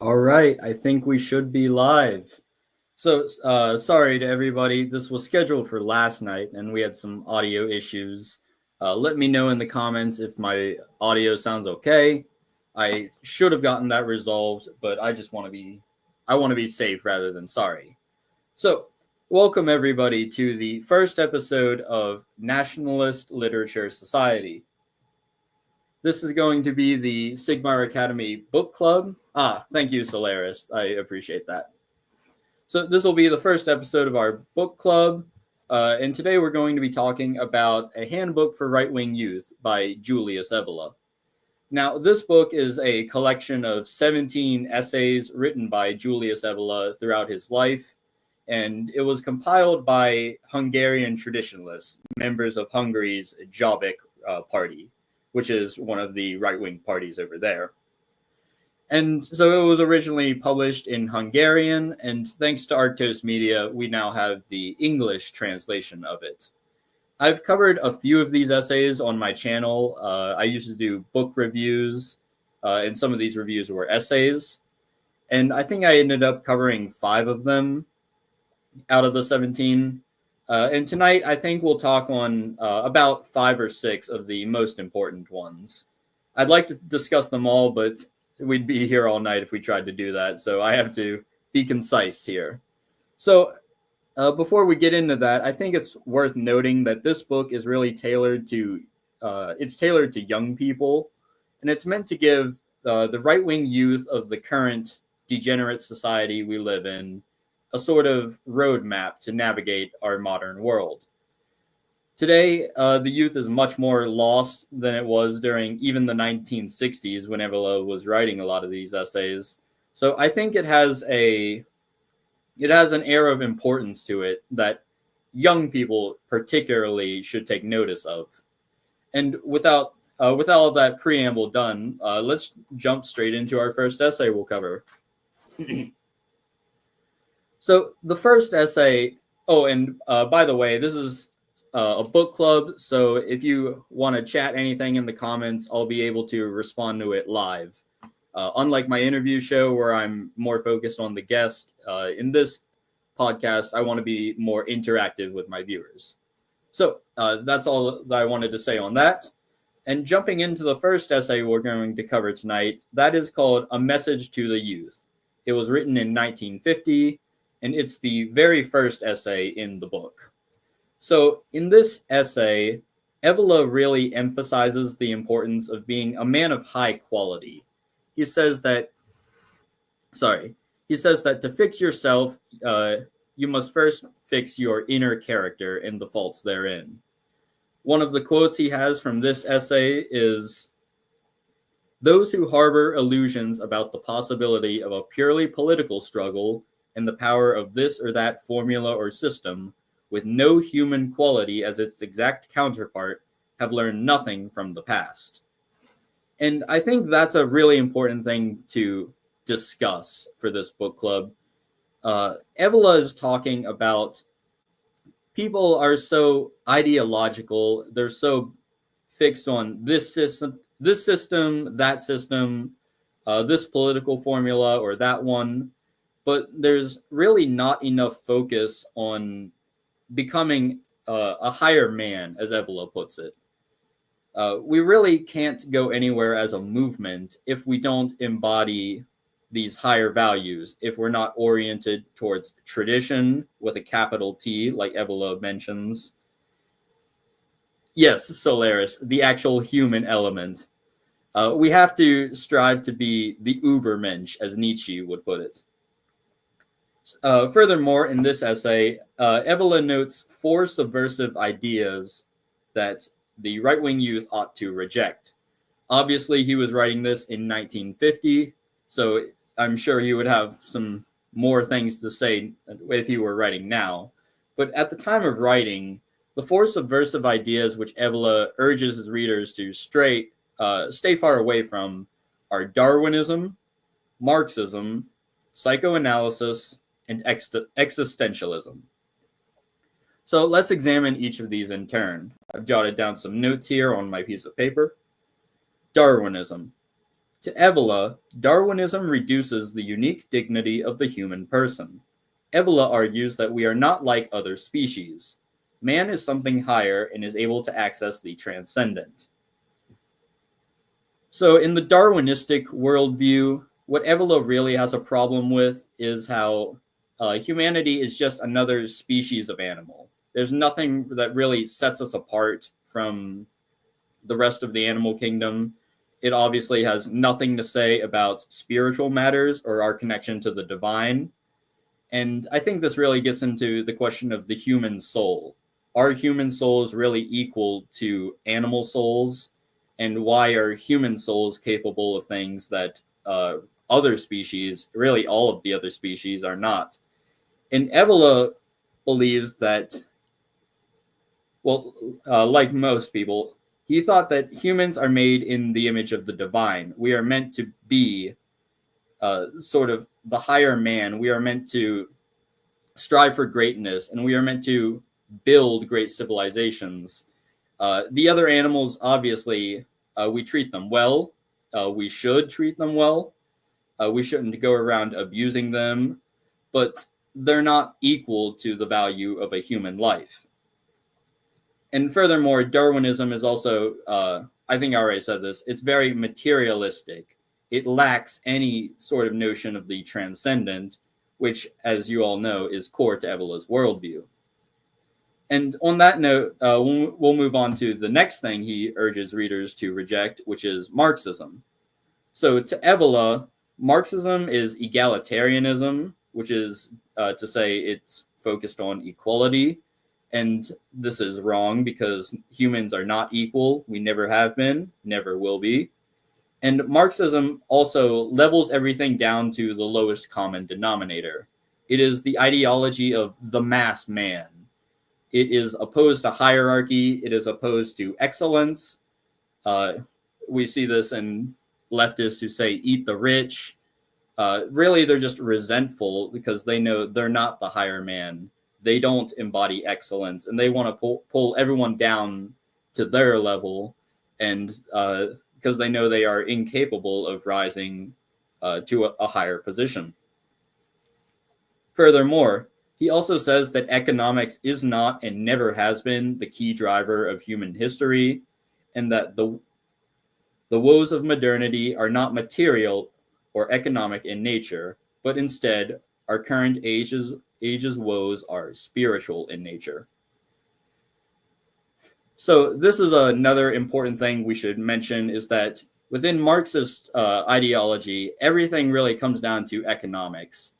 All right, I think we should be live. Sorry to everybody. This was scheduled for last night, and we had some audio issues. Let me know in the comments if my audio sounds okay. I should have gotten that resolved, but I want to be safe rather than sorry. So, welcome everybody to the first episode of Nationalist Literature Society. This is going to be the Sigmar Academy Book Club. Thank you, Solaris. I appreciate that. So this will be the first episode of our book club. And today we're going to be talking about A Handbook for Right-Wing Youth by Julius Evola. Now, this book is a collection of 17 essays written by Julius Evola throughout his life, and it was compiled by Hungarian traditionalists, members of Hungary's Jobbik party, which is one of the right-wing parties over there. And so it was originally published in Hungarian, and thanks to Arctos Media, we now have the English translation of it. I've covered a few of these essays on my channel. I used to do book reviews, and some of these reviews were essays. And I think I ended up covering 5 of them out of the 17. And tonight, I think we'll talk on about 5 or 6 of the most important ones. I'd like to discuss them all, but we'd be here all night if we tried to do that. So I have to be concise here. So before we get into that, I think it's worth noting that this book is really tailored to young people, and it's meant to give the right-wing youth of the current degenerate society we live in a sort of roadmap to navigate our modern world. Today, the youth is much more lost than it was during even the 1960s when Evola was writing a lot of these essays. So I think it has an air of importance to it that young people particularly should take notice of. And with all that preamble done, let's jump straight into our first essay we'll cover. So the first essay, by the way, this is a book club, so if you want to chat anything in the comments, I'll be able to respond to it live. Unlike my interview show where I'm more focused on the guest, in this podcast, I want to be more interactive with my viewers. So that's all that I wanted to say on that. And jumping into the first essay we're going to cover tonight, that is called A Message to the Youth. It was written in 1950, and it's the very first essay in the book. So in this essay, Evola really emphasizes the importance of being a man of high quality. He says that to fix yourself, you must first fix your inner character and the faults therein. One of the quotes he has from this essay is, "Those who harbor illusions about the possibility of a purely political struggle and the power of this or that formula or system, with no human quality as its exact counterpart, have learned nothing from the past." And I think that's a really important thing to discuss for this book club. Evola is talking about people are so ideological, they're so fixed on this system, that system, this political formula or that one, but there's really not enough focus on becoming a higher man, as Evola puts it. We really can't go anywhere as a movement if we don't embody these higher values, if we're not oriented towards tradition with a capital T, like Evola mentions. Yes, Solaris, the actual human element. We have to strive to be the Übermensch, as Nietzsche would put it. Furthermore, in this essay, Evola notes 4 subversive ideas that the right-wing youth ought to reject. Obviously, he was writing this in 1950, so I'm sure he would have some more things to say if he were writing now. But at the time of writing, the 4 subversive ideas which Evola urges his readers to stay far away from are Darwinism, Marxism, psychoanalysis, and existentialism. So let's examine each of these in turn. I've jotted down some notes here on my piece of paper. Darwinism. To Evola, Darwinism reduces the unique dignity of the human person. Evola argues that we are not like other species. Man is something higher and is able to access the transcendent. So, in the Darwinistic worldview, what Evola really has a problem with is how humanity is just another species of animal. There's nothing that really sets us apart from the rest of the animal kingdom. It obviously has nothing to say about spiritual matters or our connection to the divine. And I think this really gets into the question of the human soul. Are human souls really equal to animal souls? And why are human souls capable of things that other species, really all of the other species, are not? And Evola believes that, well, like most people, he thought that humans are made in the image of the divine. We are meant to be sort of the higher man. We are meant to strive for greatness, and we are meant to build great civilizations. The other animals, obviously, we treat them well. We should treat them well. We shouldn't go around abusing them, but they're not equal to the value of a human life. And furthermore, Darwinism is also, I think I already said this, it's very materialistic. It lacks any sort of notion of the transcendent, which, as you all know, is core to Evola's worldview. And on that note, we'll move on to the next thing he urges readers to reject, which is Marxism. So to Evola, Marxism is egalitarianism, which is to say it's focused on equality. And this is wrong because humans are not equal. We never have been, never will be. And Marxism also levels everything down to the lowest common denominator. It is the ideology of the mass man. It is opposed to hierarchy. It is opposed to excellence. We see this in leftists who say, eat the rich. Really, they're just resentful because they know they're not the higher man. They don't embody excellence, and they want to pull everyone down to their level, and because they know they are incapable of rising to a higher position. Furthermore, he also says that economics is not and never has been the key driver of human history, and that the woes of modernity are not material or economic in nature, but instead our current age's woes are spiritual in nature. So this is another important thing we should mention, is that within Marxist ideology, everything really comes down to economics.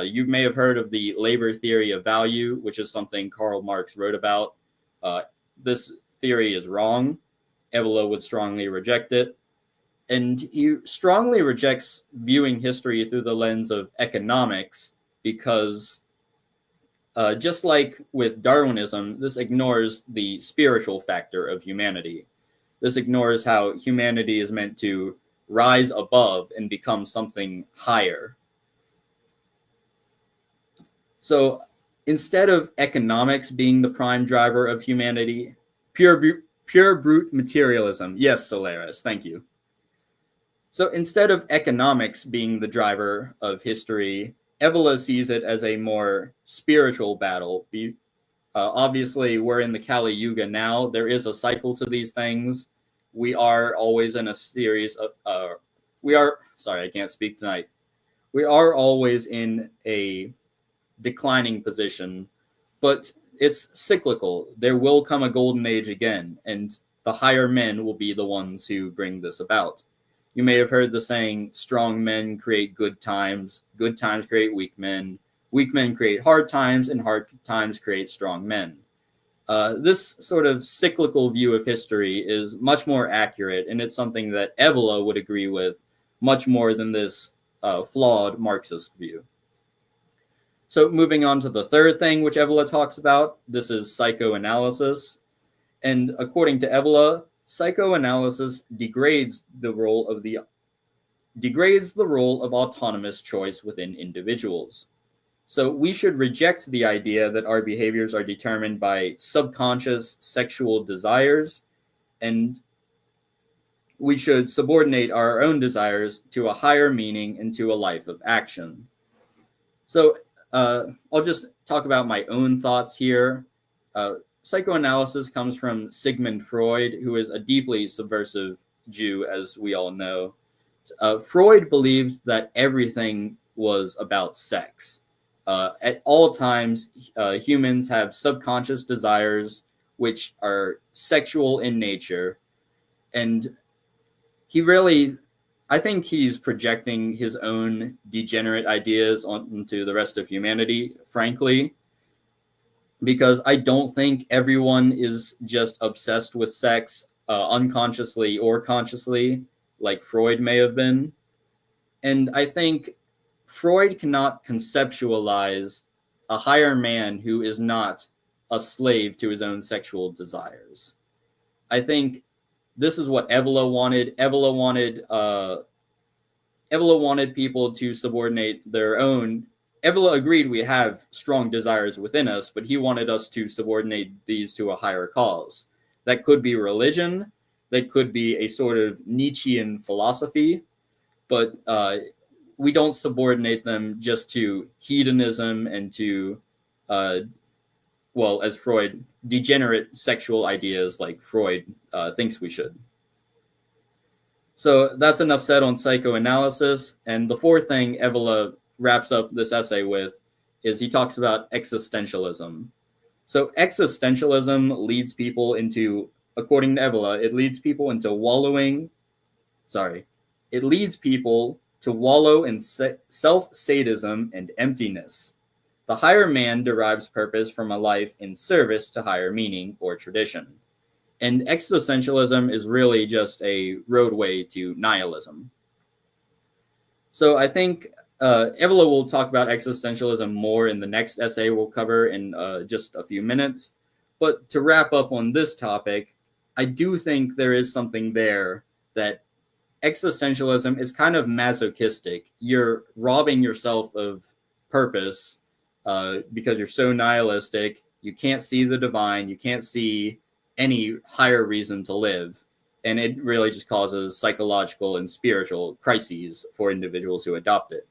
You may have heard of the labor theory of value, which is something Karl Marx wrote about. This theory is wrong. Evola would strongly reject it. And he strongly rejects viewing history through the lens of economics because just like with Darwinism, this ignores the spiritual factor of humanity. This ignores how humanity is meant to rise above and become something higher. So instead of economics being the prime driver of humanity, pure brute materialism. Yes, Solaris, thank you. So instead of economics being the driver of history, Evola sees it as a more spiritual battle. Obviously, we're in the Kali Yuga now. There is a cycle to these things. We are always in a series of, I can't speak tonight. We are always in a declining position, but it's cyclical. There will come a golden age again, and the higher men will be the ones who bring this about. You may have heard the saying, strong men create good times create weak men create hard times, and hard times create strong men. This sort of cyclical view of history is much more accurate, and it's something that Evola would agree with much more than this flawed Marxist view. So moving on to the third thing which Evola talks about, this is psychoanalysis. And according to Evola, psychoanalysis degrades the role of autonomous choice within individuals. So we should reject the idea that our behaviors are determined by subconscious sexual desires, and we should subordinate our own desires to a higher meaning and to a life of action. So I'll just talk about my own thoughts here. Psychoanalysis comes from Sigmund Freud, who is a deeply subversive Jew, as we all know. Freud believed that everything was about sex. At all times, humans have subconscious desires which are sexual in nature. And I think he's projecting his own degenerate ideas onto the rest of humanity, frankly, because I don't think everyone is just obsessed with sex unconsciously or consciously, like Freud may have been. And I think Freud cannot conceptualize a higher man who is not a slave to his own sexual desires. I think this is what Evola wanted. Evola wanted people to subordinate their own. Evola agreed we have strong desires within us, but he wanted us to subordinate these to a higher cause. That could be religion. That could be a sort of Nietzschean philosophy, but we don't subordinate them just to hedonism and to, as Freud, degenerate sexual ideas like Freud thinks we should. So that's enough said on psychoanalysis. And the fourth thing Evola wraps up this essay with is he talks about existentialism. So existentialism leads people into, according to Evola, it leads people to wallow in self-sadism and emptiness. The higher man derives purpose from a life in service to higher meaning or tradition. And existentialism is really just a roadway to nihilism. So I think Evola will talk about existentialism more in the next essay we'll cover in just a few minutes. But to wrap up on this topic, I do think there is something there that existentialism is kind of masochistic. You're robbing yourself of purpose because you're so nihilistic. You can't see the divine. You can't see any higher reason to live. And it really just causes psychological and spiritual crises for individuals who adopt it.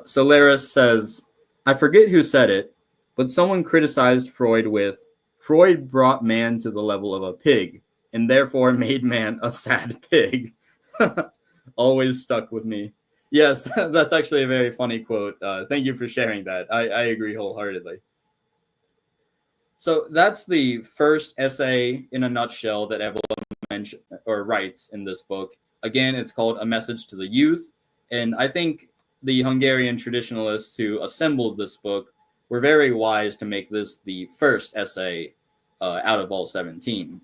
Solaris says, I forget who said it, but someone criticized Freud with, Freud brought man to the level of a pig and therefore made man a sad pig. Always stuck with me. Yes, that's actually a very funny quote. Thank you for sharing that. I agree wholeheartedly. So that's the first essay in a nutshell that Evola mentioned or writes in this book. Again, it's called A Message to the Youth. And I think the Hungarian traditionalists who assembled this book were very wise to make this the first essay out of all 17.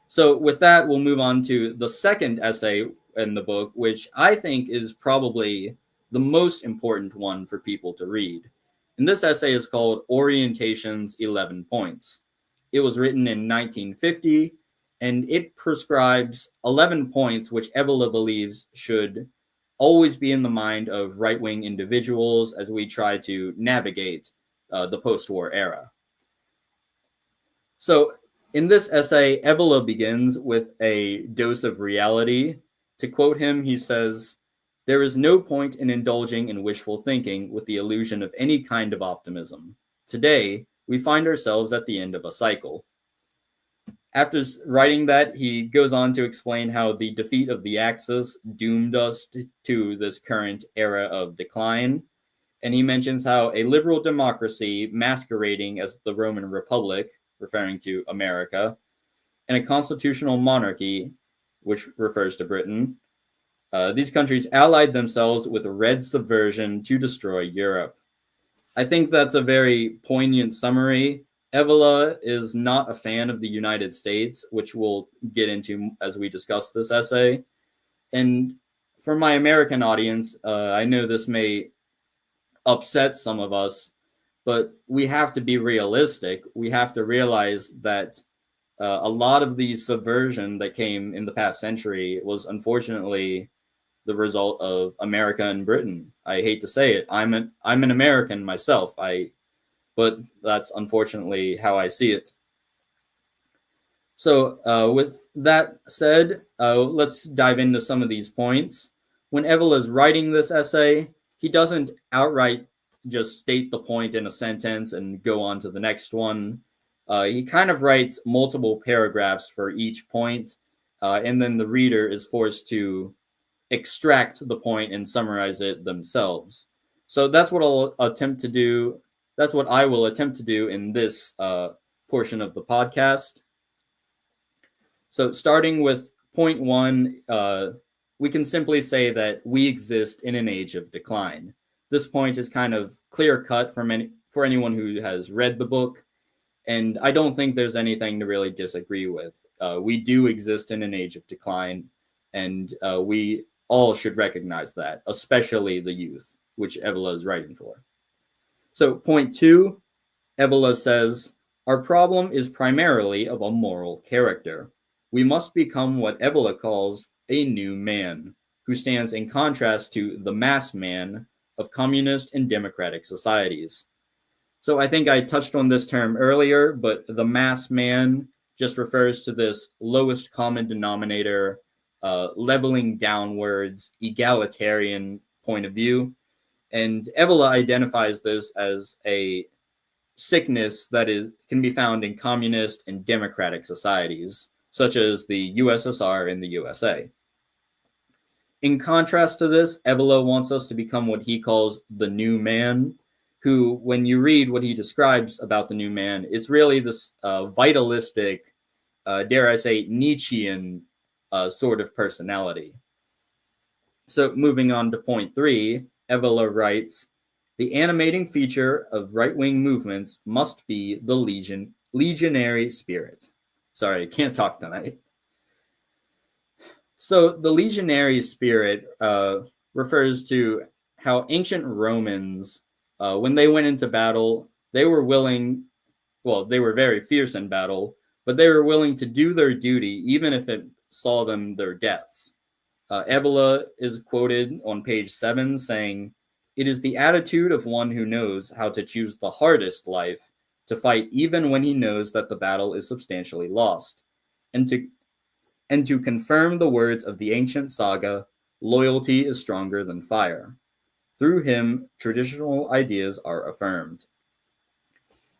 So with that, we'll move on to the second essay in the book, which I think is probably the most important one for people to read. And this essay is called Orientation's 11 Points. It was written in 1950, and it prescribes 11 points which Evola believes should always be in the mind of right-wing individuals as we try to navigate the post-war era. So in this essay, Evola begins with a dose of reality. To quote him, he says, there is no point in indulging in wishful thinking with the illusion of any kind of optimism. Today, we find ourselves at the end of a cycle. After writing that, he goes on to explain how the defeat of the Axis doomed us to this current era of decline. And he mentions how a liberal democracy masquerading as the Roman Republic, referring to America, and a constitutional monarchy, which refers to Britain, these countries allied themselves with red subversion to destroy Europe. I think that's a very poignant summary. Evola is not a fan of the United States, which we'll get into as we discuss this essay. And for my American audience, I know this may upset some of us, but we have to be realistic. We have to realize that a lot of the subversion that came in the past century was unfortunately the result of America and Britain. I hate to say it. I'm an American myself. But that's unfortunately how I see it. So, with that said, let's dive into some of these points. When Evola is writing this essay, he doesn't outright just state the point in a sentence and go on to the next one. He kind of writes multiple paragraphs for each point, and then the reader is forced to extract the point and summarize it themselves. So that's what I'll attempt to do. That's what I will attempt to do in this portion of the podcast. So starting with point one, we can simply say that we exist in an age of decline. This point is kind of clear cut for anyone who has read the book, and I don't think there's anything to really disagree with. We do exist in an age of decline, and we all should recognize that, especially the youth, which Evola is writing for. So point two, Evola says, our problem is primarily of a moral character. We must become what Evola calls a new man, who stands in contrast to the mass man of communist and democratic societies. So I think I touched on this term earlier, but the mass man just refers to this lowest common denominator, leveling downwards, egalitarian point of view. And Evola identifies this as a sickness that can be found in communist and democratic societies, such as the USSR and the USA. In contrast to this, Evola wants us to become what he calls the new man, who, when you read what he describes about the new man, it's really this vitalistic, dare I say, Nietzschean sort of personality. So moving on to point three, Evola writes, the animating feature of right-wing movements must be the legionary spirit. Sorry, I can't talk tonight. So the legionary spirit refers to how ancient Romans, when they went into battle, they were very fierce in battle, but they were willing to do their duty even if it saw them their deaths. Evola is quoted on page 7 saying, it is the attitude of one who knows how to choose the hardest life, to fight even when he knows that the battle is substantially lost, and to confirm the words of the ancient saga, loyalty is stronger than fire. Through him, traditional ideas are affirmed.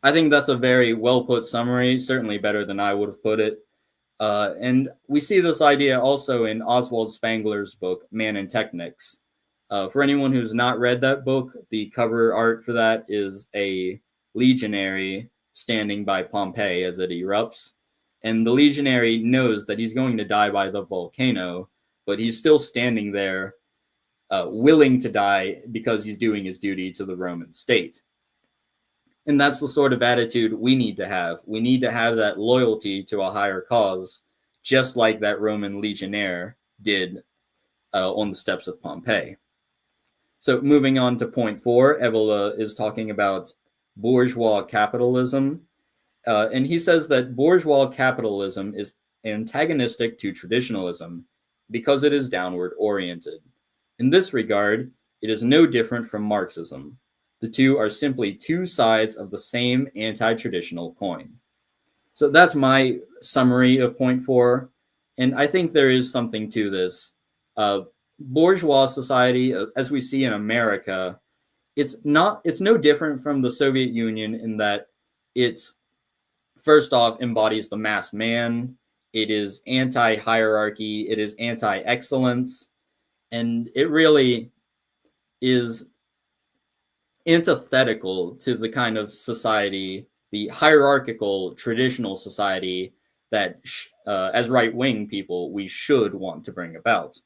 I think that's a very well put summary, certainly better than I would have put it. And we see this idea also in Oswald Spengler's book, Man and Technics. For anyone who's not read that book, the cover art for that is a legionary standing by Pompeii as it erupts. And the legionary knows that he's going to die by the volcano, but he's still standing there, willing to die because he's doing his duty to the Roman state. And that's the sort of attitude we need to have. We need to have that loyalty to a higher cause, just like that Roman legionnaire did on the steps of Pompeii. So moving on to point 4, Evola is talking about bourgeois capitalism. And he says that bourgeois capitalism is antagonistic to traditionalism because it is downward oriented. In this regard, it is no different from Marxism. The two are simply two sides of the same anti-traditional coin. So that's my summary of point 4. And I think there is something to this. Bourgeois society, as we see in America, it's no different from the Soviet Union in that it's first off embodies the mass man. It is anti-hierarchy. It is anti-excellence. And it really is antithetical to the kind of society, the hierarchical traditional society that as right-wing people, we should want to bring about.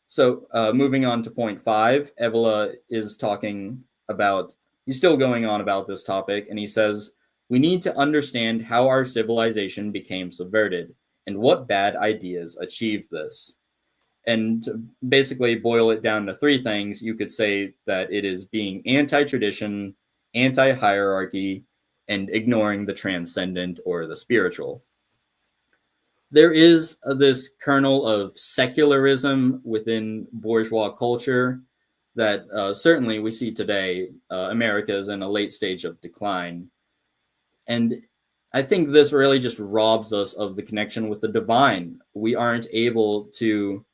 So moving on to point 5, Evola is he's still going on about this topic, and he says, we need to understand how our civilization became subverted and what bad ideas achieved this. And to basically boil it down to 3 things, you could say that it is being anti-tradition, anti-hierarchy, and ignoring the transcendent or the spiritual. There is this kernel of secularism within bourgeois culture that certainly we see today. America is in a late stage of decline. And I think this really just robs us of the connection with the divine. We aren't able to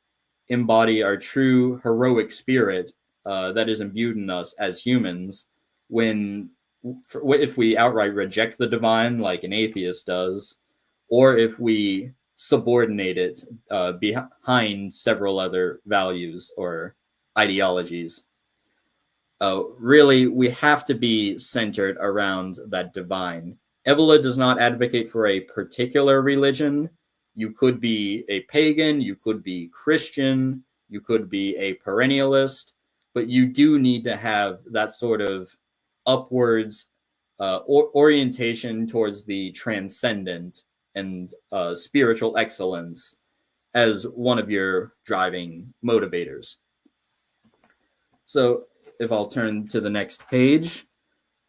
embody our true heroic spirit that is imbued in us as humans when if we outright reject the divine like an atheist does, or if we subordinate it behind several other values or ideologies. Really, we have to be centered around that divine. Evola does not advocate for a particular religion. You could be a pagan, you could be Christian, you could be a perennialist, but you do need to have that sort of upwards orientation towards the transcendent and spiritual excellence as one of your driving motivators. So if I'll turn to the next page,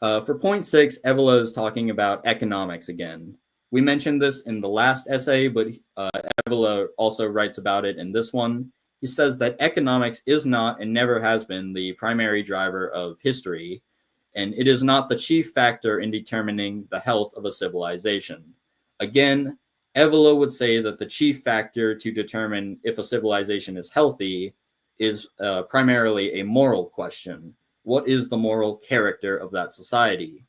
for point 6, Evola is talking about economics again. We mentioned this in the last essay, but Evola also writes about it in this one. He says that economics is not and never has been the primary driver of history, and it is not the chief factor in determining the health of a civilization. Again, Evola would say that the chief factor to determine if a civilization is healthy is primarily a moral question. What is the moral character of that society?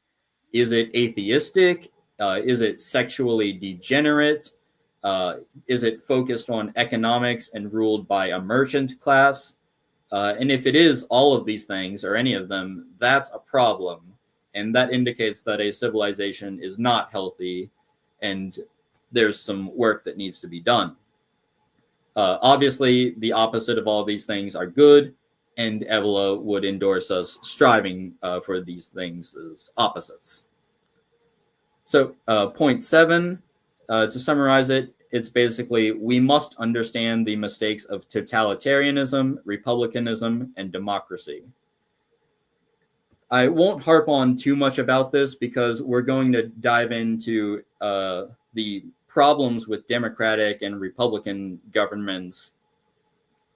Is it atheistic? Is it sexually degenerate? Is it focused on economics and ruled by a merchant class? And if it is all of these things or any of them, that's a problem. And that indicates that a civilization is not healthy and there's some work that needs to be done. Obviously, the opposite of all these things are good, and Evola would endorse us striving for these things as opposites. So point 7, to summarize it, it's basically we must understand the mistakes of totalitarianism, republicanism, and democracy. I won't harp on too much about this because we're going to dive into the problems with democratic and republican governments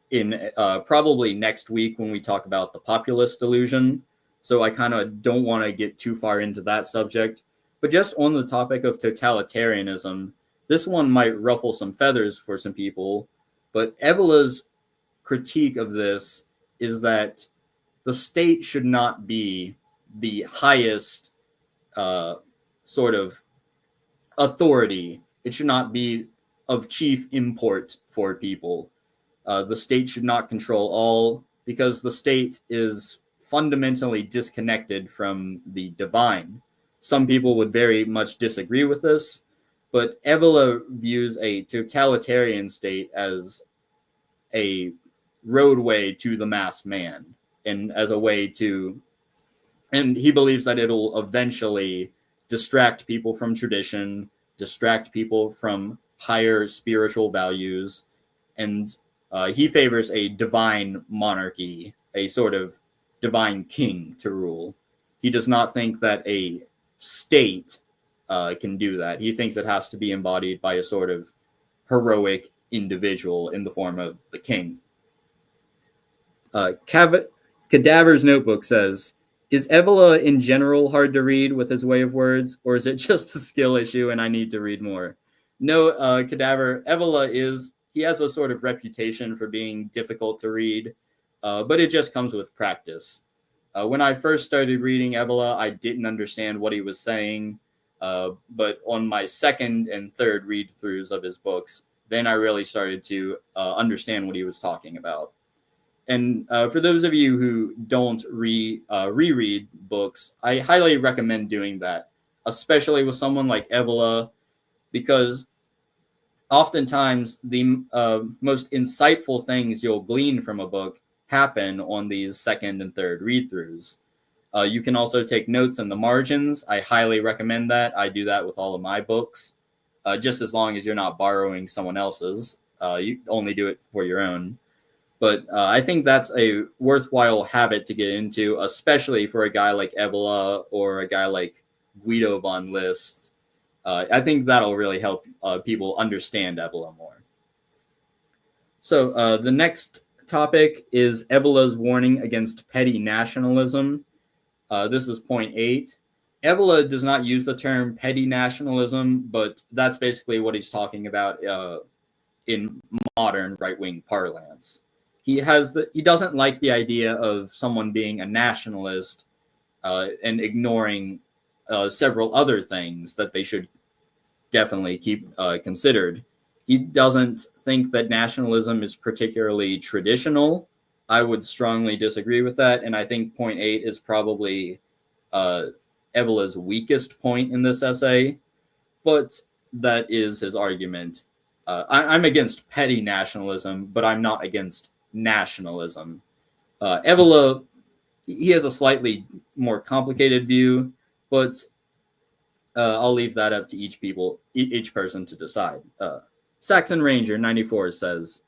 in probably next week when we talk about the populist delusion. So I kind of don't want to get too far into that subject. But just on the topic of totalitarianism, this one might ruffle some feathers for some people. But Evola's critique of this is that the state should not be the highest sort of authority. It should not be of chief import for people. The state should not control all because the state is fundamentally disconnected from the divine. Some people would very much disagree with this, but Evola views a totalitarian state as a roadway to the mass man and as a way to, and he believes that it'll eventually distract people from tradition, distract people from higher spiritual values, and he favors a divine monarchy, a sort of divine king to rule. He does not think that a state can do that. He thinks it has to be embodied by a sort of heroic individual in the form of the king. Cadaver's notebook says, is Evola in general hard to read with his way of words, or is it just a skill issue and I need to read more? No, Cadaver, Evola he has a sort of reputation for being difficult to read, but it just comes with practice. When I first started reading Evola, I didn't understand what he was saying, but on my second and third read-throughs of his books, then I really started to understand what he was talking about. And for those of you who don't reread books, I highly recommend doing that, especially with someone like Evola, because oftentimes the most insightful things you'll glean from a book happen on these second and third read-throughs. You can also take notes in the margins. I highly recommend that. I do that with all of my books, just as long as you're not borrowing someone else's. You only do it for your own. But I think that's a worthwhile habit to get into, especially for a guy like Evola or a guy like Guido von List. I think that'll really help people understand Evola more. So the next topic is Evola's warning against petty nationalism. This is point 8. Evola does not use the term petty nationalism, but that's basically what he's talking about in modern right-wing parlance. He doesn't like the idea of someone being a nationalist and ignoring several other things that they should definitely keep considered. He doesn't think that nationalism is particularly traditional. I would strongly disagree with that, and I think point 8 is probably Evola's weakest point in this essay, but that is his argument. I'm against petty nationalism, but I'm not against nationalism. Evola, he has a slightly more complicated view, but I'll leave that up to each person to decide. Saxon Ranger 94 says,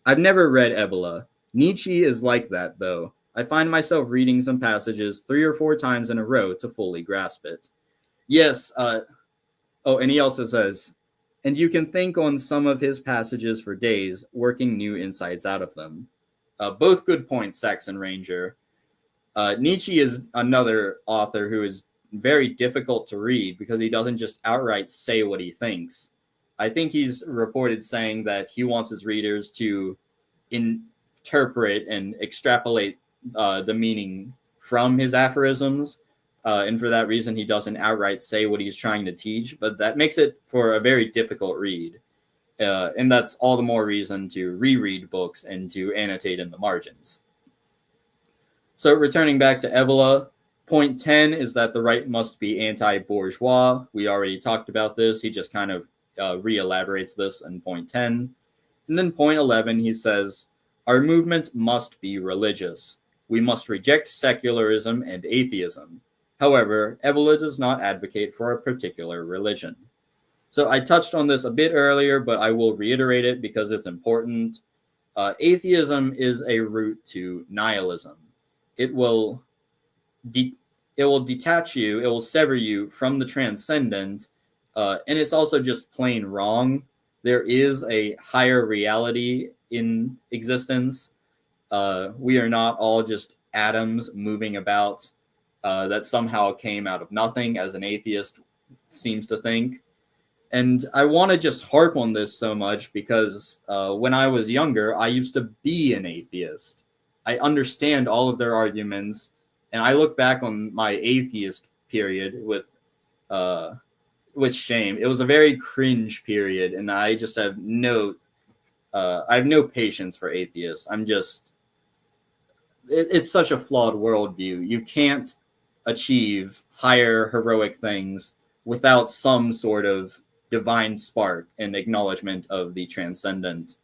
I've never read Evola. Nietzsche is like that, though. I find myself reading some passages 3 or 4 times in a row to fully grasp it. Yes, and he also says, and you can think on some of his passages for days, working new insights out of them. Both good points, Saxon Ranger. Nietzsche is another author who is very difficult to read because he doesn't just outright say what he thinks. I think he's reported saying that he wants his readers to interpret and extrapolate the meaning from his aphorisms. And for that reason, he doesn't outright say what he's trying to teach, but that makes it for a very difficult read. And that's all the more reason to reread books and to annotate in the margins. So returning back to Evola, point 10 is that the right must be anti-bourgeois. We already talked about this. He just kind of re-elaborates this in point 10. And then point 11, he says, our movement must be religious. We must reject secularism and atheism. However, Evola does not advocate for a particular religion. So I touched on this a bit earlier, but I will reiterate it because it's important. Atheism is a route to nihilism. It will detach you, it will sever you from the transcendent, and it's also just plain wrong. There is a higher reality in existence. We are not all just atoms moving about that somehow came out of nothing, as an atheist seems to think. And I want to just harp on this so much because when I was younger, I used to be an atheist. I understand all of their arguments, and I look back on my atheist period with shame. It was a very cringe period, and I just have no patience for atheists. It's such a flawed worldview. You can't achieve higher heroic things without some sort of divine spark and acknowledgement of the transcendent.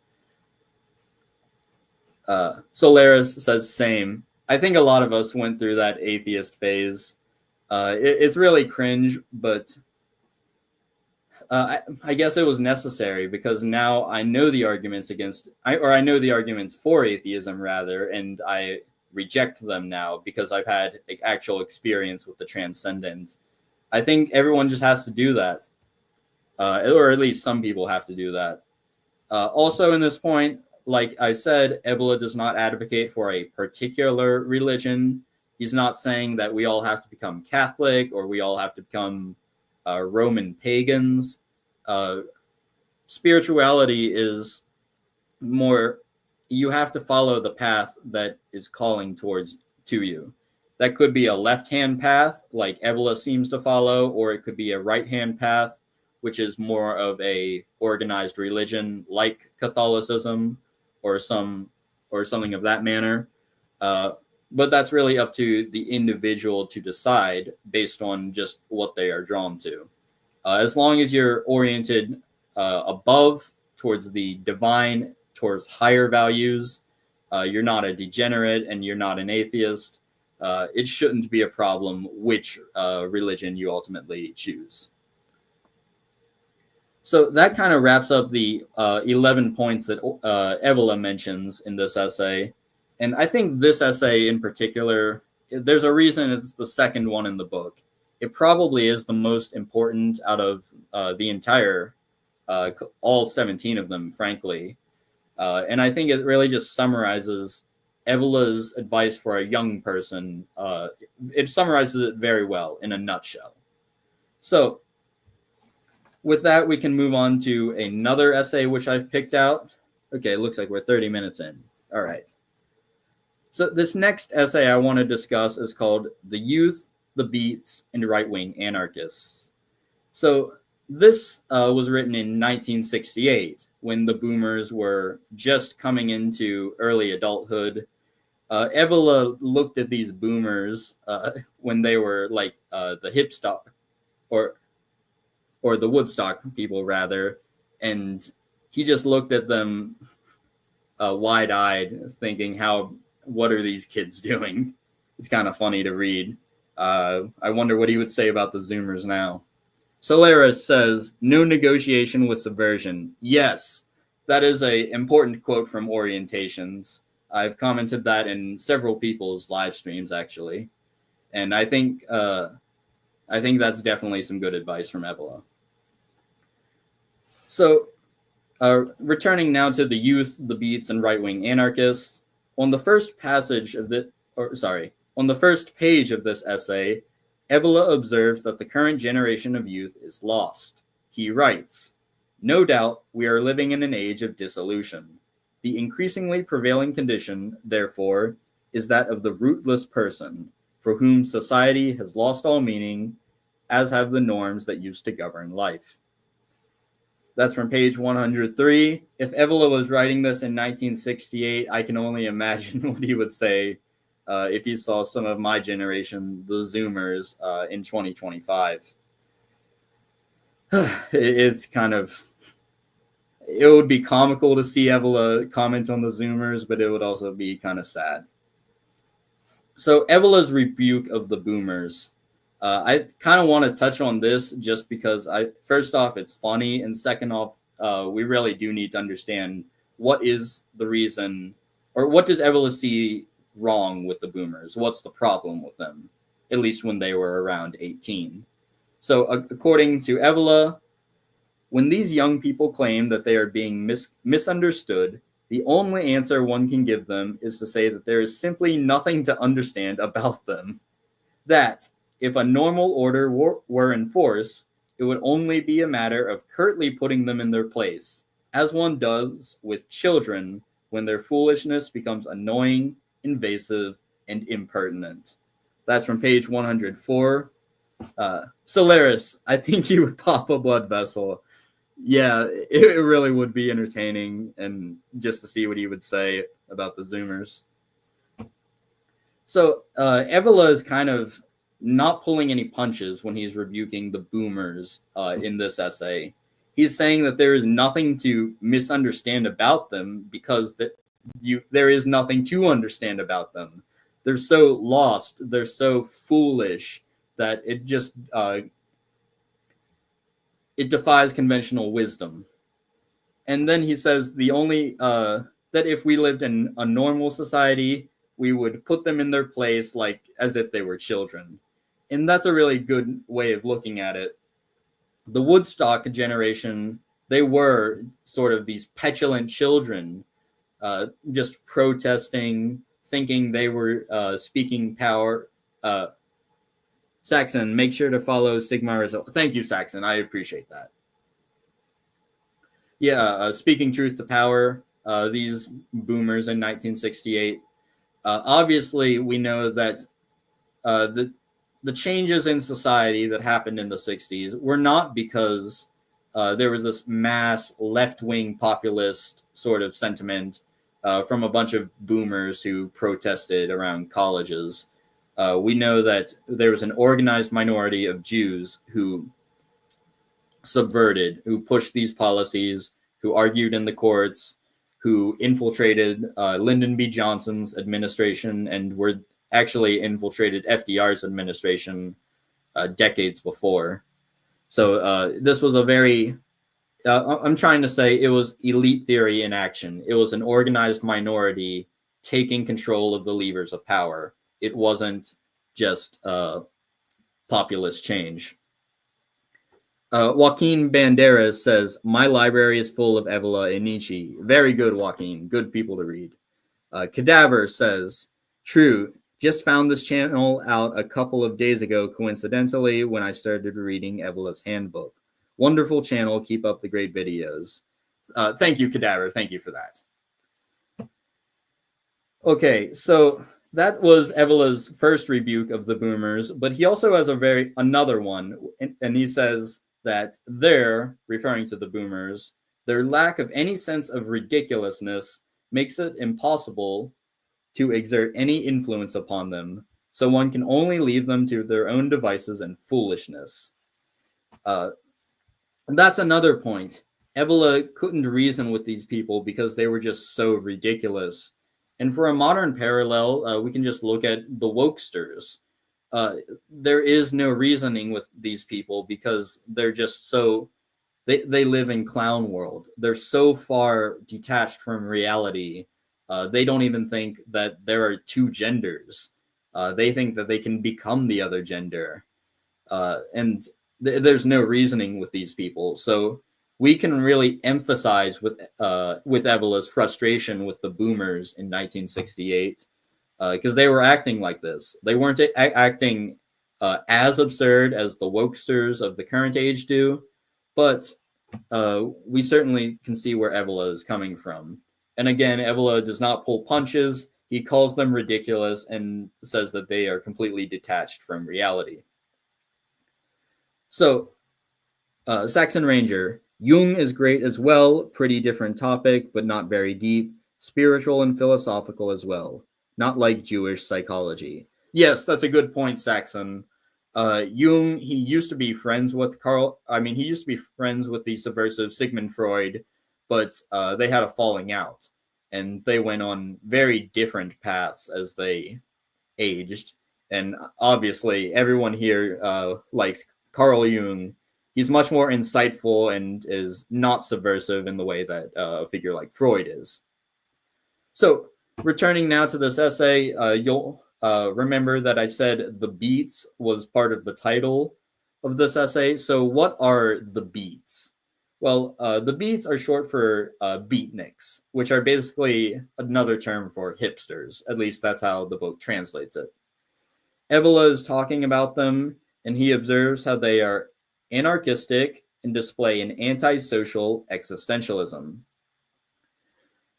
Solaris says same. I think a lot of us went through that atheist phase. It's really cringe, but I guess it was necessary because now I know the arguments I know the arguments for atheism rather, and I reject them now because I've had actual experience with the transcendent. I think everyone just has to do that, or at least some people have to do that. Also, in this point, like I said, Evola does not advocate for a particular religion. He's not saying that we all have to become Catholic or we all have to become Roman pagans. Spirituality is more, you have to follow the path that is calling to you. That could be a left-hand path, like Evola seems to follow, or it could be a right-hand path, which is more of a organized religion like Catholicism or something of that manner. But that's really up to the individual to decide based on just what they are drawn to. As long as you're oriented above, towards the divine, towards higher values, you're not a degenerate and you're not an atheist. It shouldn't be a problem which religion you ultimately choose. So that kind of wraps up the 11 points that Evola mentions in this essay. And I think this essay in particular, there's a reason it's the second one in the book. It probably is the most important out of the entire, all 17 of them, frankly. And I think it really just summarizes Evola's advice for a young person. It summarizes it very well in a nutshell. So with that, we can move on to another essay which I've picked out. Okay, it looks like we're 30 minutes in. All right. So this next essay I want to discuss is called The Youth, the Beats, and Right-Wing Anarchists. So this was written in 1968 when the boomers were just coming into early adulthood. Evola looked at these boomers when they were like the hipster or the Woodstock people rather, and he just looked at them wide-eyed, thinking, what are these kids doing? It's kind of funny to read. I wonder what he would say about the Zoomers now. Solaris says, no negotiation with subversion. Yes, that is an important quote from Orientations. I've commented that in several people's live streams, actually. And I think that's definitely some good advice from Evola. So, returning now to the youth, the beats, and right-wing anarchists, on the first page of this essay, Evola observes that the current generation of youth is lost. He writes, no doubt we are living in an age of dissolution. The increasingly prevailing condition, therefore, is that of the rootless person, for whom society has lost all meaning, as have the norms that used to govern life. That's from page 103. If Evola was writing this in 1968, I can only imagine what he would say if he saw some of my generation, the Zoomers, in 2025. It's kind of, it would be comical to see Evola comment on the Zoomers, but it would also be kind of sad. So Evola's rebuke of the boomers. I kind of want to touch on this just because first off, it's funny, and second off, we really do need to understand what is the reason, or what does Evola see wrong with the boomers? What's the problem with them, at least when they were around 18? So according to Evola, when these young people claim that they are being misunderstood, the only answer one can give them is to say that there is simply nothing to understand about them. That if a normal order were in force, it would only be a matter of curtly putting them in their place, as one does with children when their foolishness becomes annoying, invasive, and impertinent. That's from page 104. Solaris, I think you would pop a blood vessel. Yeah, it really would be entertaining, and just to see what he would say about the Zoomers. So Evola is kind of not pulling any punches when he's rebuking the boomers in this essay. He's saying that there is nothing to misunderstand about them because there is nothing to understand about them. They're so lost, they're so foolish that it just it defies conventional wisdom. And then he says that if we lived in a normal society, we would put them in their place like as if they were children. And that's a really good way of looking at it. The Woodstock generation, they were sort of these petulant children, just protesting, thinking they were speaking power. Saxon, make sure to follow Sigma Result. Thank you, Saxon. I appreciate that. Yeah, speaking truth to power, these boomers in 1968. Obviously, we know that the changes in society that happened in the 60s were not because there was this mass left-wing populist sort of sentiment from a bunch of boomers who protested around colleges. We know that there was an organized minority of Jews who subverted, who pushed these policies, who argued in the courts, who infiltrated Lyndon B. Johnson's administration and were actually infiltrated FDR's administration decades before. So this was a very, I'm trying to say it was elite theory in action. It was an organized minority taking control of the levers of power. It wasn't just populist change. Joaquin Banderas says, my library is full of Evola and Nietzsche. Very good, Joaquin. Good people to read. Cadaver says, true, Just found this channel out a couple of days ago, coincidentally, when I started reading Evola's Handbook. Wonderful channel. Keep up the great videos. Thank you, Cadaver. Thank you for that. Okay, so that was Evola's first rebuke of the boomers, but he also has another one, and he says that they're, referring to the boomers, their lack of any sense of ridiculousness makes it impossible to exert any influence upon them, so one can only leave them to their own devices and foolishness. That's another point. Evola couldn't reason with these people because they were just so ridiculous. And for a modern parallel, we can just look at the wokesters. There is no reasoning with these people because they're just so, they live in clown world. They're so far detached from reality. They don't even think that there are two genders. They think that they can become the other gender. And there's no reasoning with these people. So we can really emphasize with Evola's frustration with the boomers in 1968, because they were acting like this. They weren't acting as absurd as the wokesters of the current age do, but we certainly can see where Evola is coming from. And again, Evola does not pull punches. He calls them ridiculous and says that they are completely detached from reality. So, Saxon Ranger, Jung is great as well. Pretty different topic, but not very deep. Spiritual and philosophical as well. Not like Jewish psychology. Yes, that's a good point, Saxon. Jung, he used to be friends with he used to be friends with the subversive Sigmund Freud, but they had a falling out. And they went on very different paths as they aged. And obviously, everyone here likes Carl Jung. He's much more insightful and is not subversive in the way that a figure like Freud is. So, returning now to this essay, you'll remember that I said the beats was part of the title of this essay. So, what are the beats? Well, the beats are short for beatniks, which are basically another term for hipsters. At least that's how the book translates it. Evola is talking about them, and he observes how they are anarchistic and display an antisocial existentialism.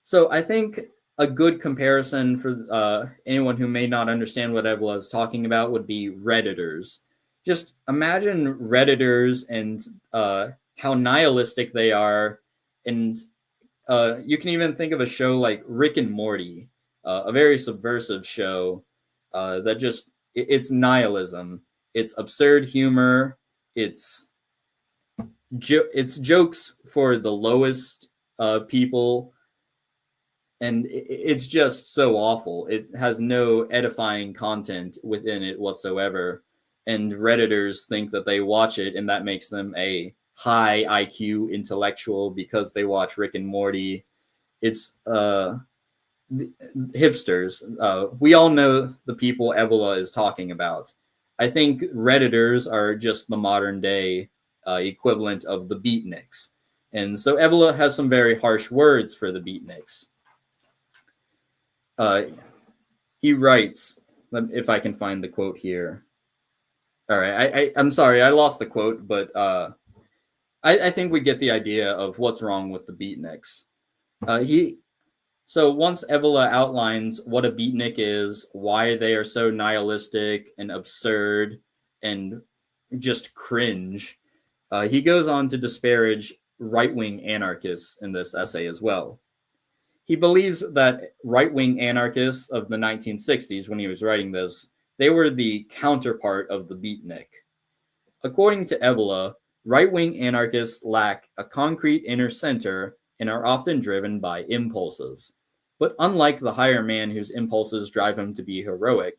So I think a good comparison for anyone who may not understand what Evola is talking about would be Redditors. Just imagine Redditors and how nihilistic they are. And you can even think of a show like Rick and Morty, a very subversive show that just, it's nihilism. It's absurd humor. It's jokes for the lowest people. And it's just so awful. It has no edifying content within it whatsoever. And Redditors think that they watch it and that makes them a high IQ intellectual because they watch Rick and Morty. It's hipsters. We all know the people Evola is talking about. I think Redditors are just the modern day equivalent of the beatniks. And so Evola has some very harsh words for the beatniks. He writes, if I can find the quote here. All right, I'm sorry, I lost the quote, but I think we get the idea of what's wrong with the beatniks. So once Evola outlines what a beatnik is, why they are so nihilistic and absurd and just cringe, he goes on to disparage right-wing anarchists in this essay as well. He believes that right-wing anarchists of the 1960s, when he was writing this, they were the counterpart of the beatnik. According to Evola, right-wing anarchists lack a concrete inner center and are often driven by impulses. But unlike the higher man whose impulses drive him to be heroic,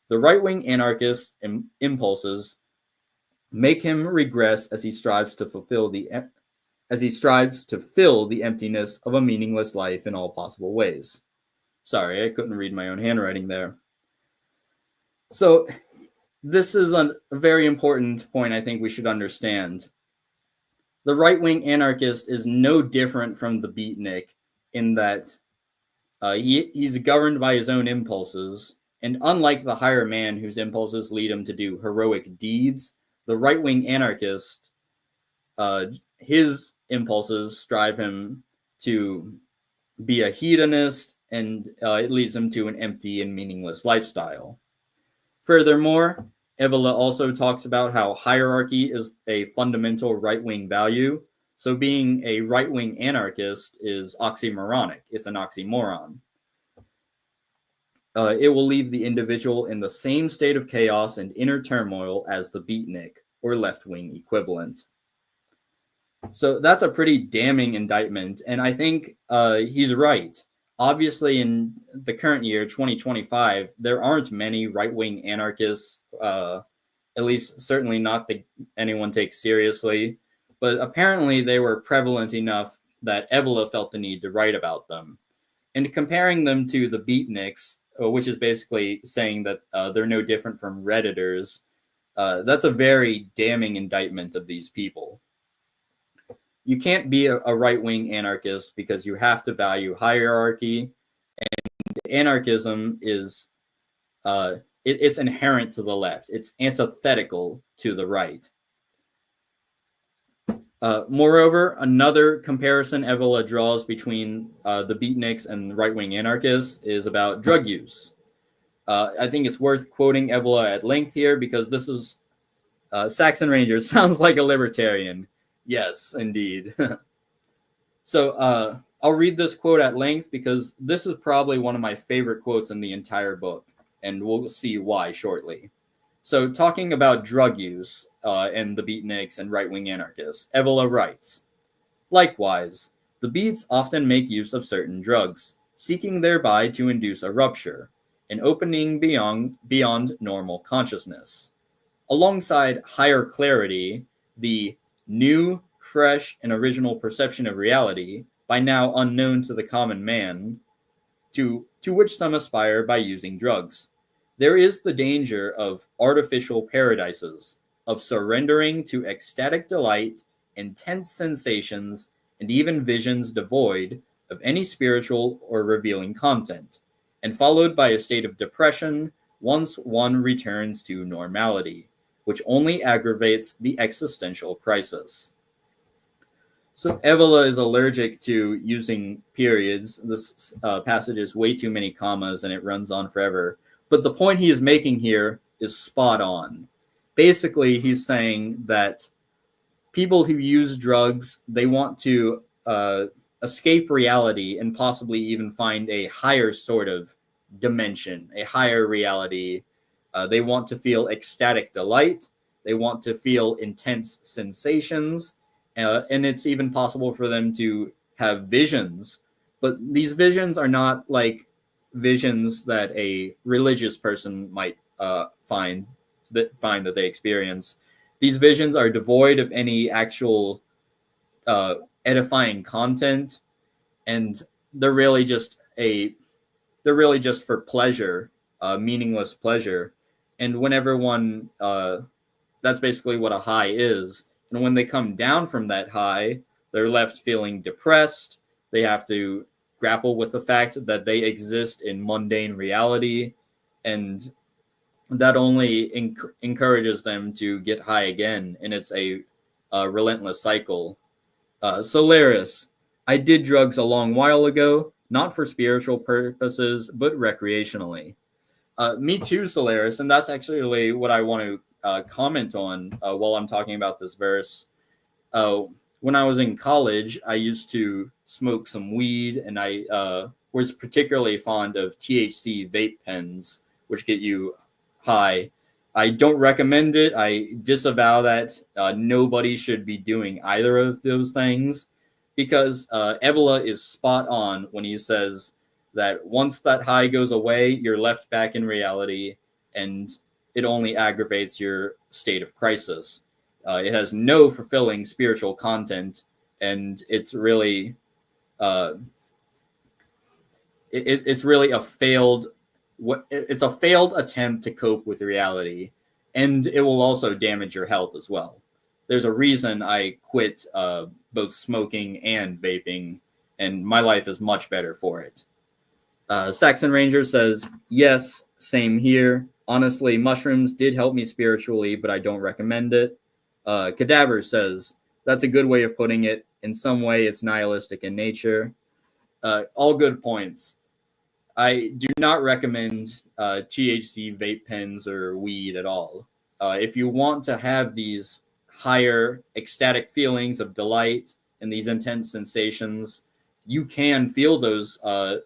the right-wing anarchist's impulses make him regress as he strives to fill the emptiness of a meaningless life in all possible ways. Sorry, I couldn't read my own handwriting there. So this is a very important point I think we should understand. The right-wing anarchist is no different from the beatnik in that he's governed by his own impulses And unlike the higher man whose impulses lead him to do heroic deeds, the right-wing anarchist, his impulses strive him to be a hedonist, and it leads him to an empty and meaningless lifestyle. Furthermore, Evola also talks about how hierarchy is a fundamental right-wing value. So being a right-wing anarchist is oxymoronic. It's an oxymoron. It will leave the individual in the same state of chaos and inner turmoil as the beatnik or left-wing equivalent. So that's a pretty damning indictment, and I think he's right. Obviously, in the current year, 2025, there aren't many right-wing anarchists, at least certainly not that anyone takes seriously, but apparently they were prevalent enough that Evola felt the need to write about them. And comparing them to the beatniks, which is basically saying that they're no different from Redditors, that's a very damning indictment of these people. You can't be a right-wing anarchist because you have to value hierarchy, and anarchism is it's inherent to the left. It's antithetical to the right. Moreover, another comparison Evola draws between the beatniks and right-wing anarchists is about drug use. I think it's worth quoting Evola at length here because this is Saxon Ranger sounds like a libertarian. Yes, indeed. So I'll read this quote at length because this is probably one of my favorite quotes in the entire book, and we'll see why shortly. So talking about drug use and the beatniks and right-wing anarchists, Evola writes, likewise, the beats often make use of certain drugs, seeking thereby to induce a rupture, an opening beyond normal consciousness. Alongside higher clarity, the new, fresh, and original perception of reality, by now unknown to the common man, to which some aspire by using drugs. There is the danger of artificial paradises, of surrendering to ecstatic delight, intense sensations, and even visions devoid of any spiritual or revealing content, and followed by a state of depression once one returns to normality, which only aggravates the existential crisis. So Evola is allergic to using periods. This passage is way too many commas and it runs on forever. But the point he is making here is spot on. Basically, he's saying that people who use drugs, they want to escape reality and possibly even find a higher sort of dimension, a higher reality. They want to feel ecstatic delight. They want to feel intense sensations. And it's even possible for them to have visions. But these visions are not like visions that a religious person might find that they experience. These visions are devoid of any actual edifying content, and they're really just for pleasure, meaningless pleasure. And whenever one, that's basically what a high is. And when they come down from that high, they're left feeling depressed. They have to grapple with the fact that they exist in mundane reality, and that only encourages them to get high again. And it's a relentless cycle. Solaris, I did drugs a long while ago, not for spiritual purposes, but recreationally. Me too, Solaris, and that's actually what I want to comment on while I'm talking about this verse. When I was in college, I used to smoke some weed, and I was particularly fond of THC vape pens, which get you high. I don't recommend it. I disavow that. Nobody should be doing either of those things because Evola is spot on when he says that once that high goes away, you're left back in reality, and it only aggravates your state of crisis. It has no fulfilling spiritual content, and it's really, it's really a failed. It's a failed attempt to cope with reality, and it will also damage your health as well. There's a reason I quit both smoking and vaping, and my life is much better for it. Saxon Ranger says, yes, same here. Honestly, mushrooms did help me spiritually, but I don't recommend it. Cadaver says, that's a good way of putting it. In some way, it's nihilistic in nature. All good points. I do not recommend THC vape pens or weed at all. If you want to have these higher ecstatic feelings of delight and these intense sensations, you can feel those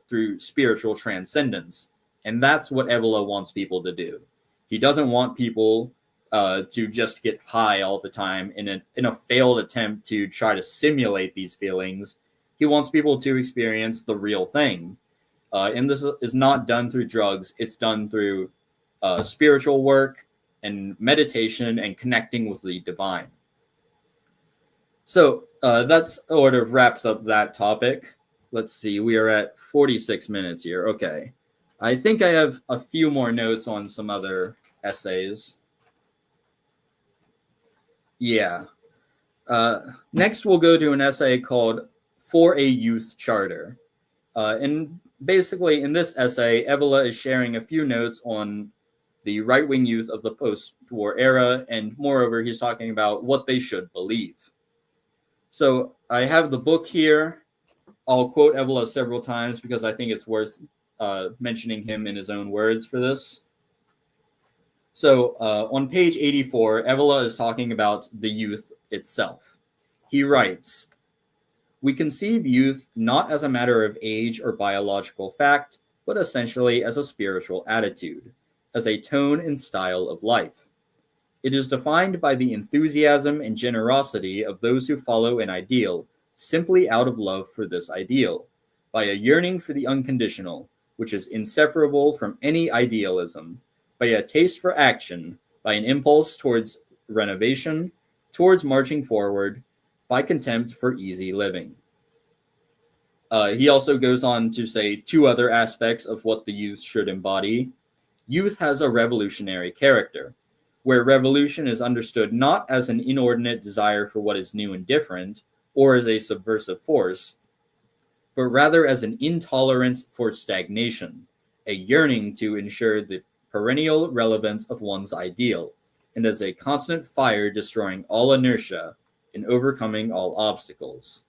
through spiritual transcendence. And that's what Evola wants people to do. He doesn't want people to just get high all the time in a failed attempt to try to simulate these feelings. He wants people to experience the real thing. And this is not done through drugs. It's done through spiritual work and meditation and connecting with the divine. So that sort of wraps up that topic. Let's see. We are at 46 minutes here. Okay. I think I have a few more notes on some other essays. Yeah. Next, we'll go to an essay called For a Youth Charter. And basically, in this essay, Evola is sharing a few notes on the right-wing youth of the post-war era, and moreover, he's talking about what they should believe. So I have the book here. I'll quote Evola several times because I think it's worth mentioning him in his own words for this. So on page 84, Evola is talking about the youth itself. He writes, we conceive youth not as a matter of age or biological fact, but essentially as a spiritual attitude, as a tone and style of life. It is defined by the enthusiasm and generosity of those who follow an ideal, simply out of love for this ideal, by a yearning for the unconditional, which is inseparable from any idealism, by a taste for action, by an impulse towards renovation, towards marching forward, by contempt for easy living. He also goes on to say two other aspects of what the youth should embody. Youth has a revolutionary character, where revolution is understood not as an inordinate desire for what is new and different, or as a subversive force, but rather as an intolerance for stagnation, a yearning to ensure the perennial relevance of one's ideal, and as a constant fire destroying all inertia and overcoming all obstacles.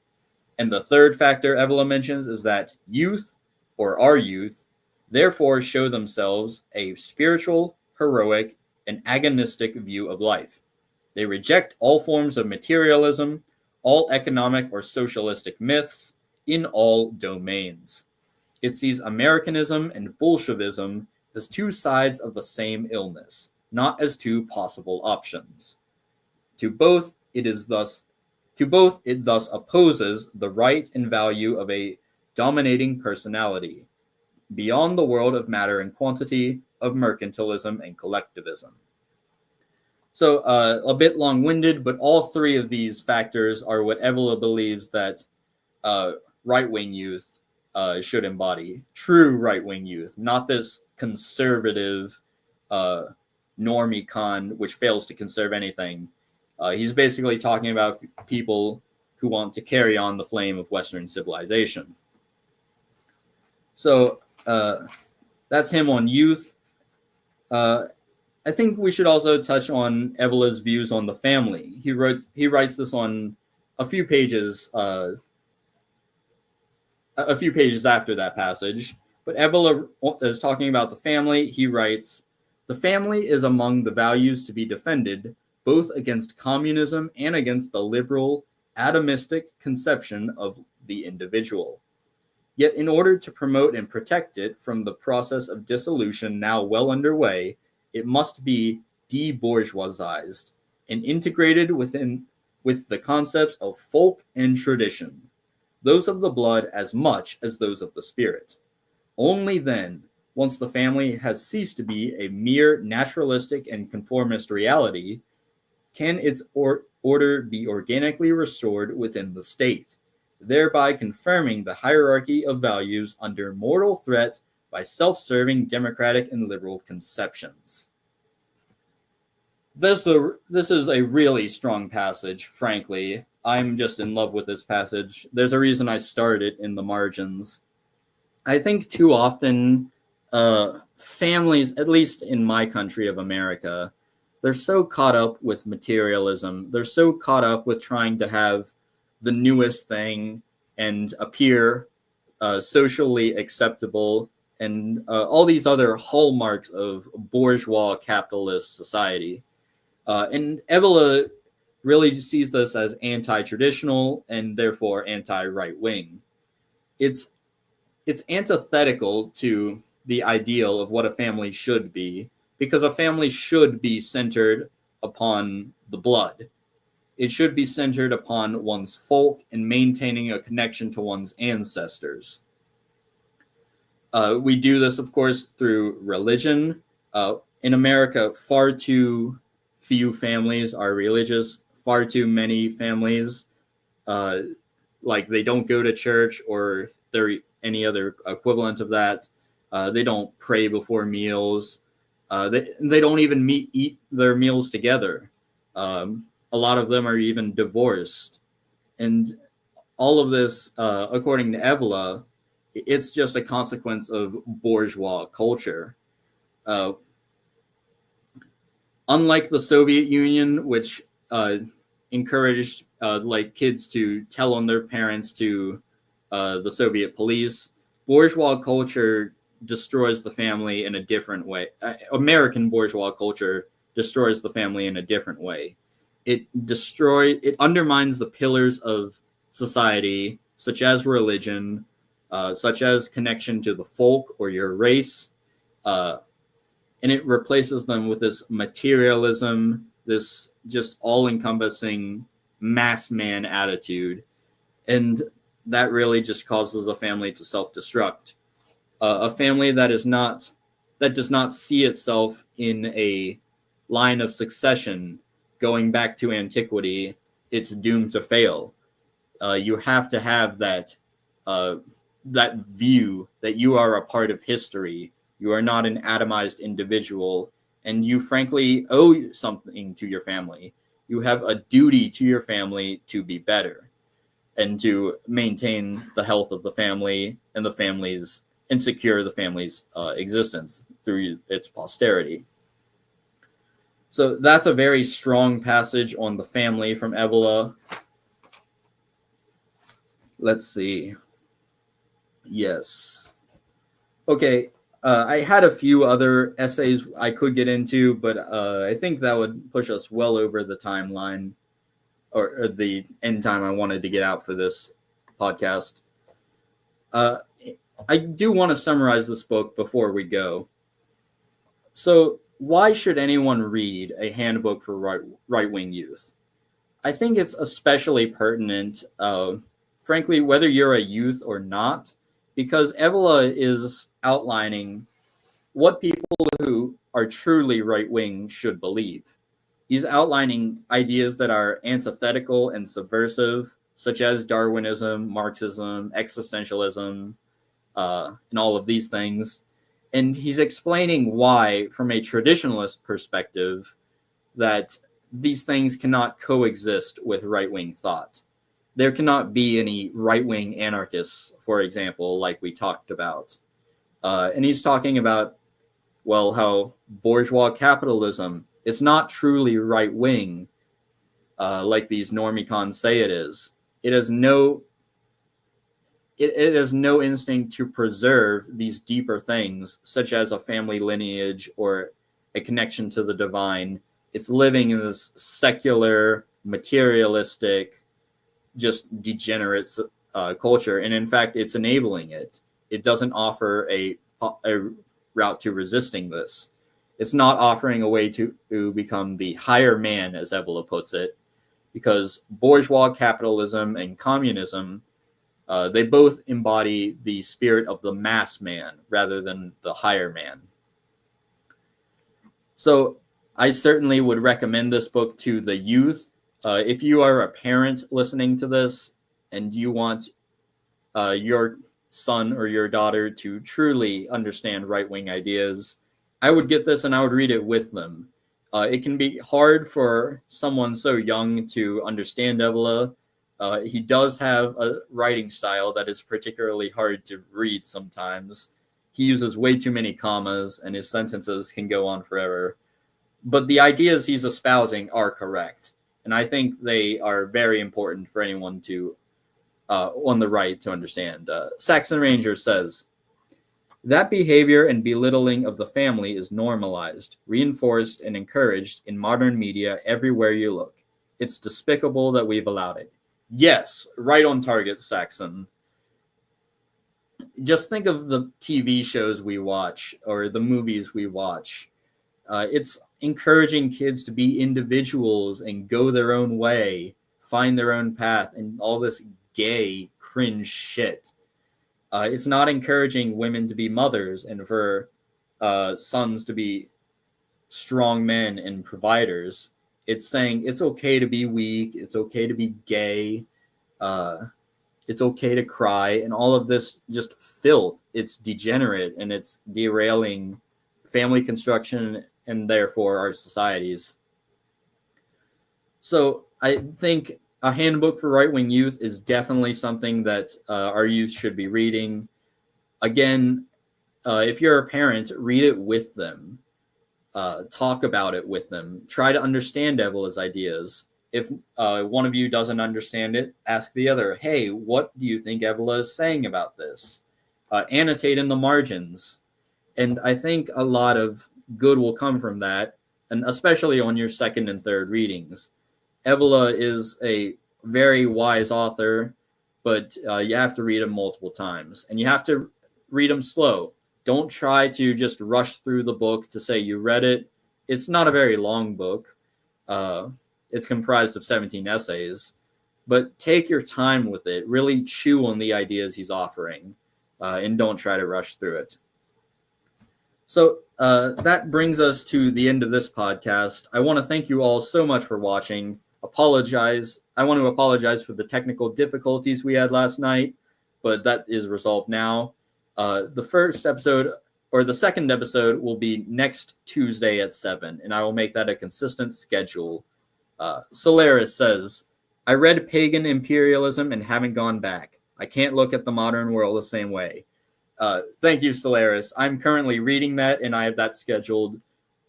And the third factor Evola mentions is that youth, or our youth, therefore show themselves a spiritual, heroic, and agonistic view of life. They reject all forms of materialism, all economic or socialistic myths, in all domains. It sees Americanism and Bolshevism as two sides of the same illness, not as two possible options. To both, it thus opposes the right and value of a dominating personality, beyond the world of matter and quantity, of mercantilism and collectivism. So a bit long-winded, but all three of these factors are what Evola believes that right-wing youth should embody. True right-wing youth, not this conservative normie con which fails to conserve anything. He's basically talking about people who want to carry on the flame of Western civilization. So that's him on youth. I think we should also touch on Evola's views on the family. He writes this on a few pages after that passage. But Evola is talking about the family. He writes, the family is among the values to be defended, both against communism and against the liberal, atomistic conception of the individual. Yet in order to promote and protect it from the process of dissolution now well underway, it must be de-bourgeoisized and integrated with the concepts of folk and tradition, those of the blood as much as those of the spirit. Only then, once the family has ceased to be a mere naturalistic and conformist reality, can its order be organically restored within the state, thereby confirming the hierarchy of values under mortal threat by self-serving democratic and liberal conceptions. This is a really strong passage, frankly. I'm just in love with this passage. There's a reason I started it in the margins. I think too often families, at least in my country of America, they're so caught up with materialism. They're so caught up with trying to have the newest thing and appear socially acceptable and all these other hallmarks of bourgeois capitalist society. And Evola really sees this as anti-traditional and therefore anti-right wing. It's it's antithetical to the ideal of what a family should be, because a family should be centered upon the blood. It should be centered upon one's folk and maintaining a connection to one's ancestors. We do this, of course, through religion. In America, far too few families are religious. Far too many families, like they don't go to church or they're any other equivalent of that. They don't pray before meals. They don't even eat their meals together. A lot of them are even divorced. And all of this, according to Evola, it's just a consequence of bourgeois culture. Uh, Unlike the Soviet Union, which encouraged like kids to tell on their parents to the Soviet police, bourgeois culture destroys the family in a different way. American bourgeois culture destroys the family in a different way. It undermines the pillars of society, such as religion, such as connection to the folk or your race, and it replaces them with this materialism, this just all-encompassing mass man attitude, and that really just causes a family to self-destruct. A family that does not see itself in a line of succession going back to antiquity, it's doomed to fail. You have to have that that view that you are a part of history. You are not an atomized individual, and you frankly owe something to your family. You have a duty to your family to be better and to maintain the health of the family and the family's and secure the family's existence through its posterity. So that's a very strong passage on the family from Evola. Let's see. Yes. Okay. I had a few other essays I could get into, but I think that would push us well over the timeline or the end time I wanted to get out for this podcast. I do want to summarize this book before we go. So, why should anyone read a handbook for right-wing youth? I think it's especially pertinent, frankly, whether you're a youth or not, because Evola is outlining what people who are truly right-wing should believe. He's outlining ideas that are antithetical and subversive, such as Darwinism, Marxism, existentialism, and all of these things. And he's explaining why, from a traditionalist perspective, that these things cannot coexist with right-wing thought. There cannot be any right-wing anarchists, for example, like we talked about. And he's talking about, well, how bourgeois capitalism is not truly right-wing, like these normicons say it is. It has no instinct to preserve these deeper things, such as a family lineage or a connection to the divine. It's living in this secular, materialistic, just degenerate culture. And in fact, it's enabling it. It doesn't offer a route to resisting this. It's not offering a way to become the higher man, as Evola puts it, because bourgeois capitalism and communism, they both embody the spirit of the mass man rather than the higher man. So I certainly would recommend this book to the youth. If you are a parent listening to this and you want your son or your daughter to truly understand right-wing ideas, I would get this and I would read it with them. It can be hard for someone so young to understand Evola. He does have a writing style that is particularly hard to read sometimes. He uses way too many commas, and his sentences can go on forever. But the ideas he's espousing are correct, and I think they are very important for anyone to on the right to understand. Saxon Ranger says, that behavior and belittling of the family is normalized, reinforced, and encouraged in modern media everywhere you look. It's despicable that we've allowed it. Yes, right on target, Saxon. Just think of the TV shows we watch or the movies we watch. It's encouraging kids to be individuals and go their own way, find their own path, and all this gay cringe shit. It's not encouraging women to be mothers and for sons to be strong men and providers. It's saying it's okay to be weak. It's okay to be gay. It's okay to cry. And all of this just filth. It's degenerate and it's derailing family construction and therefore our societies. So I think a handbook for right-wing youth is definitely something that our youth should be reading. Again, if you're a parent, read it with them. Talk about it with them. Try to understand Evola's ideas. If one of you doesn't understand it, ask the other, hey, what do you think Evola is saying about this? Annotate in the margins. And I think a lot of good will come from that, and especially on your second and third readings. Evola is a very wise author, but you have to read him multiple times, and you have to read him slow. Don't try to just rush through the book to say you read it. It's not a very long book. It's comprised of 17 essays, but take your time with it. Really chew on the ideas he's offering, and don't try to rush through it. So that brings us to the end of this podcast. I want to thank you all so much for watching. I want to apologize for the technical difficulties we had last night, but that is resolved now. The first episode or the second episode will be next Tuesday at 7, and I will make that a consistent schedule. Solaris says, I read Pagan Imperialism and haven't gone back. I can't look at the modern world the same way. Thank you, Solaris. I'm currently reading that, and I have that scheduled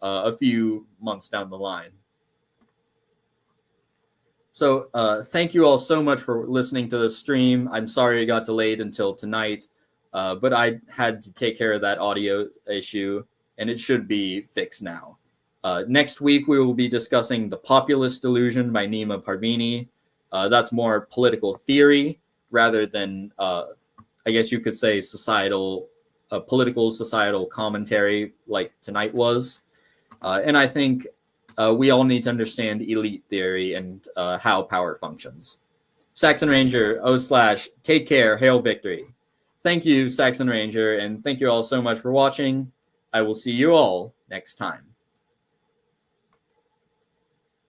a few months down the line. So thank you all so much for listening to this stream. I'm sorry it got delayed until tonight, but I had to take care of that audio issue, and it should be fixed now. Next week, we will be discussing The Populist Delusion by Nima Parvini. That's more political theory rather than, I guess you could say, political societal commentary like tonight was. And I think we all need to understand elite theory and how power functions. Saxon Ranger, take care, hail victory. Thank you, Saxon Ranger, and thank you all so much for watching. I will see you all next time.